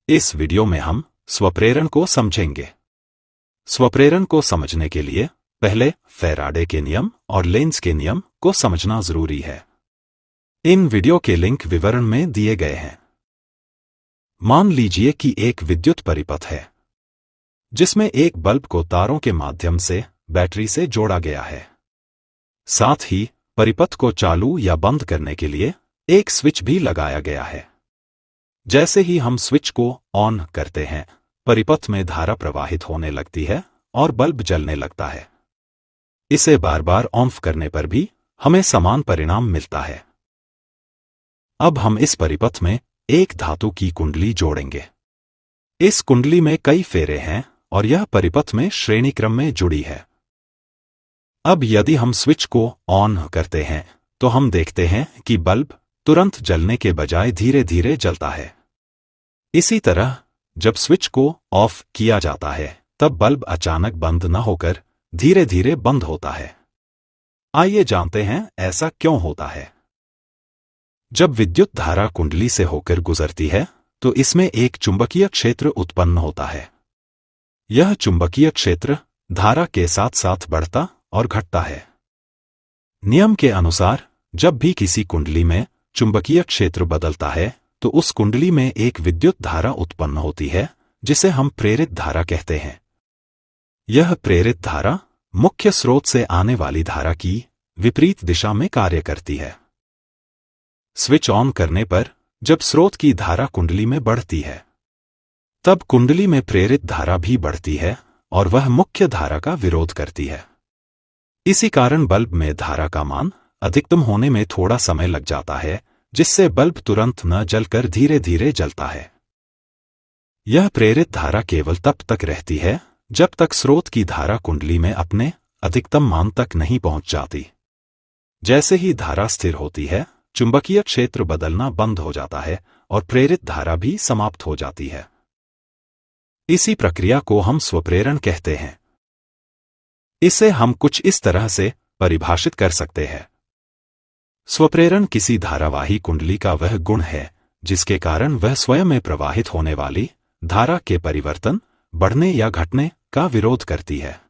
इस वीडियो में हम स्वप्रेरण को समझेंगे। स्वप्रेरण को समझने के लिए पहले फैराडे के नियम और लेंज के नियम को समझना जरूरी है। इन वीडियो के लिंक विवरण में दिए गए हैं। मान लीजिए कि एक विद्युत परिपथ है जिसमें एक बल्ब को तारों के माध्यम से बैटरी से जोड़ा गया है। साथ ही परिपथ को चालू या बंद करने के लिए एक स्विच भी लगाया गया है। जैसे ही हम स्विच को ऑन करते हैं, परिपथ में धारा प्रवाहित होने लगती है और बल्ब जलने लगता है। इसे बार बार ऑफ करने पर भी हमें समान परिणाम मिलता है। अब हम इस परिपथ में एक धातु की कुंडली जोड़ेंगे। इस कुंडली में कई फेरे हैं और यह परिपथ में श्रेणी क्रम में जुड़ी है। अब यदि हम स्विच को ऑन करते हैं तो हम देखते हैं कि बल्ब तुरंत जलने के बजाय धीरे धीरे जलता है। इसी तरह जब स्विच को ऑफ किया जाता है तब बल्ब अचानक बंद न होकर धीरे धीरे बंद होता है। आइए जानते हैं ऐसा क्यों होता है। जब विद्युत धारा कुंडली से होकर गुजरती है तो इसमें एक चुंबकीय क्षेत्र उत्पन्न होता है। यह चुंबकीय क्षेत्र धारा के साथ साथ बढ़ता और घटता है। नियम के अनुसार जब भी किसी कुंडली में चुंबकीय क्षेत्र बदलता है तो उस कुंडली में एक विद्युत धारा उत्पन्न होती है जिसे हम प्रेरित धारा कहते हैं। यह प्रेरित धारा मुख्य स्रोत से आने वाली धारा की विपरीत दिशा में कार्य करती है। स्विच ऑन करने पर जब स्रोत की धारा कुंडली में बढ़ती है तब कुंडली में प्रेरित धारा भी बढ़ती है और वह मुख्य धारा का विरोध करती है। इसी कारण बल्ब में धारा का मान अधिकतम होने में थोड़ा समय लग जाता है, जिससे बल्ब तुरंत न जलकर धीरे धीरे जलता है। यह प्रेरित धारा केवल तब तक रहती है जब तक स्रोत की धारा कुंडली में अपने अधिकतम मान तक नहीं पहुंच जाती। जैसे ही धारा स्थिर होती है, चुंबकीय क्षेत्र बदलना बंद हो जाता है और प्रेरित धारा भी समाप्त हो जाती है। इसी प्रक्रिया को हम स्वप्रेरण कहते हैं। इसे हम कुछ इस तरह से परिभाषित कर सकते हैं। स्वप्रेरण किसी धारावाही कुंडली का वह गुण है जिसके कारण वह स्वयं में प्रवाहित होने वाली धारा के परिवर्तन, बढ़ने या घटने का विरोध करती है।